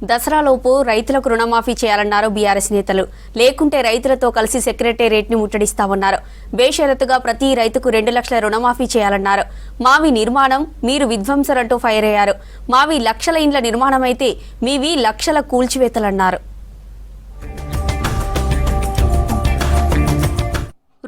దసరాలోపు రైతులకు రుణమాఫీ చేయాలన్నారు బీఆర్ఎస్ నేతలు. లేకుంటే రైతులతో కలిసి సెక్రటేరియట్ని ముట్టడిస్తామన్నారు. బేషరతుగా ప్రతి రైతుకు 2 లక్షల రుణమాఫీ చేయాలన్నారు. మావి నిర్మాణం, మీరు విధ్వంసరంటూ ఫైర్ అయ్యారు. మావి లక్షల ఇండ్ల నిర్మాణం అయితే మీవి లక్షల కూల్చివేతలన్నారు.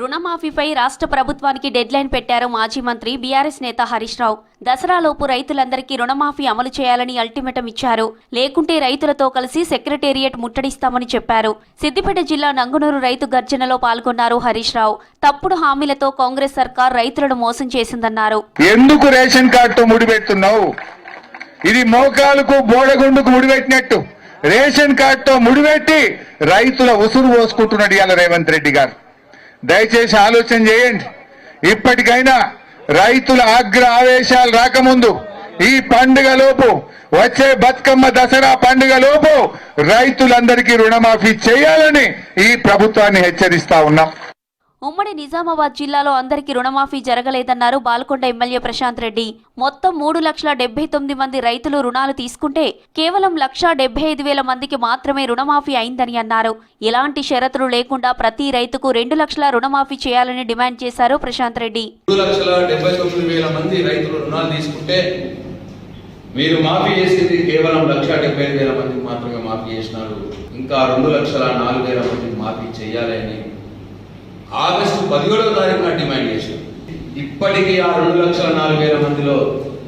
రుణమాఫీపై రాష్ట్ర ప్రభుత్వానికి డెడ్లైన్ పెట్టారు మాజీ మంత్రి బీఆర్ఎస్ నేత హరీష్ రావు. దసరాలోపు రైతులందరికీ రుణమాఫీ అమలు చేయాలని అల్టిమేటం ఇచ్చారు. లేకుంటే రైతులతో కలిసి సెక్రటేరియట్ ముట్టడిస్తామని చెప్పారు. సిద్దిపేట జిల్లా నంగునూరు రైతు గర్జనలో పాల్గొన్నారు హరీష్ రావు. తప్పుడు హామీలతో కాంగ్రెస్ సర్కార్ రైతులను మోసం చేసిందన్నారు. ఎందుకు రేషన్ కార్డుతో ముడిపెడుతున్నావు? ఇది మోకాలకు బోడగుండుకు ముడిపెట్టినట్టు రేషన్ కార్డుతో ముడిపెట్టి రైతుల ఉసురు పోసుకుంటున్నాడు ఇవాళ రేవంత్ రెడ్డి గారు. దయచేసి ఆలోచన చేయండి. ఇప్పటికైనా రైతుల ఆవేశాలు రాకముందు ఈ పండుగలోపు, వచ్చే బతుకమ్మ దసరా పండుగలోపు రైతులందరికీ రుణమాఫీ చేయాలని ఈ ప్రభుత్వాన్ని హెచ్చరిస్తా ఉన్నాం. ఉమ్మడి నిజామాబాద్ జిల్లాలో అందరికీ రుణమాఫీ జరగలేదన్నారు బాల్కొండ ఎమ్మెల్యే ప్రశాంత్ రెడ్డి. మొత్తం 3,79,000 మంది రైతులు రుణాలు తీసుకుంటే కేవలం 1,75,000 మందికి మాత్రమే రుణమాఫీ అయిందని అన్నారు. ఎలాంటి షరతులు లేకుండా ప్రతి రైతుకు 2 లక్షల రుణమాఫీ చేయాలని డిమాండ్ చేశారు ప్రశాంత్ రెడ్డి. 3,79,000 మంది రైతులు రుణాలు తీసుకుంటే మీరు మాఫీ చేసింది కేవలం 1,75,000 మందికి మాత్రమే మాఫీ చేసినారు. ఇంకా 2,04,000 మందికి మాఫీ చేయాలని ఆగస్టు 17వ తారీఖున డిమాండ్ చేశారు. ఇప్పటికీ ఆ 2,04,000 మందిలో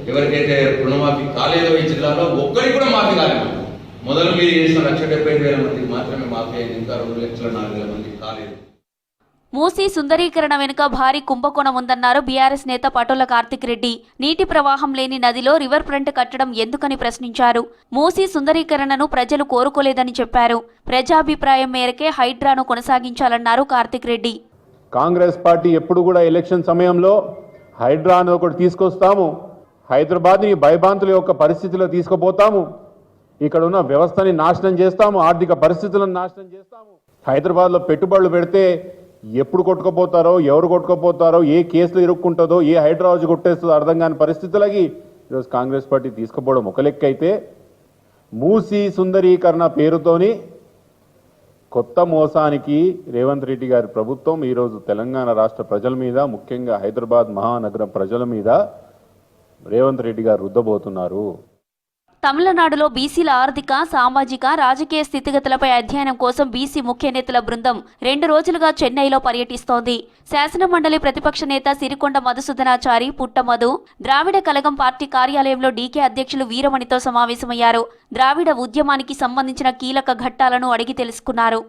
ఎవరికైతే రుణమాఫీ కాలేదో ఈ జిల్లాలో ఒక్కరికి కూడా మాఫీ కాలేదు. మొదలు మీరు చేసిన 1,70,000 మందికి మాత్రమే మాఫీ అయింది. ఇంకా 2,04,000 మందికి కాలేదు. మూసీ సుందరీకరణ వెనుక భారీ కుంభకోణం ఉందన్నారు బీఆర్ఎస్ నేత పటోల కార్తిక్ రెడ్డి. నీటి ప్రవాహం లేని నదిలో రివర్ ఫ్రంట్ కట్టడం ఎందుకని ప్రశ్నించారు. మూసీ సుందరీకరణను ప్రజలు కోరుకోలేదని చెప్పారు. ప్రజాభిప్రాయం మేరకే హైడ్రాను కొనసాగించాలన్నారు కార్తిక్ రెడ్డి. కాంగ్రెస్ పార్టీ ఎప్పుడు కూడా ఎలక్షన్ సమయంలో హైడ్రాను ఒకటి తీసుకొస్తాము, హైదరాబాద్ని భయభ్రాంతుల యొక్క పరిస్థితిలో తీసుకుపోతాము, ఇక్కడ ఉన్న వ్యవస్థని నాశనం చేస్తాము, ఆర్థిక పరిస్థితులను నాశనం చేస్తాము, హైదరాబాద్లో పెట్టుబడులు పెడితే ఎప్పుడు కొట్టుకుపోతారో, ఎవరు కొట్టుకుపోతారో, ఏ కేసులు ఇరుక్కుంటుందో, ఏ హైదరాబాద్ కొట్టేస్తుందో అర్థం కాని పరిస్థితులకి ఈరోజు కాంగ్రెస్ పార్టీ తీసుకుపోవడం ఒక లెక్క అయితే, మూసీ సుందరీకరణ పేరుతోని కొత్త మోసానికి రేవంత్ రెడ్డి గారి ప్రభుత్వం ఈరోజు తెలంగాణ రాష్ట్ర ప్రజల మీద, ముఖ్యంగా హైదరాబాద్ మహానగరం ప్రజల మీద రేవంత్ రెడ్డి గారు రుద్దబోతున్నారు. తమిళనాడులో బీసీల ఆర్థిక, సామాజిక, రాజకీయ స్థితిగతులపై అధ్యయనం కోసం బీసీ ముఖ్య నేతల బృందం 2 రోజులుగా చెన్నైలో పర్యటిస్తోంది. శాసనమండలి ప్రతిపక్ష నేత సిరికొండ మధుసూదనాచారి, పుట్టమధు, ద్రావిడ కళగం పార్టీ కార్యాలయంలో డీకే అధ్యక్షులు వీరమణితో సమావేశమయ్యారు. ద్రావిడ ఉద్యమానికి సంబంధించిన కీలక ఘట్టాలను అడిగి తెలుసుకున్నారు.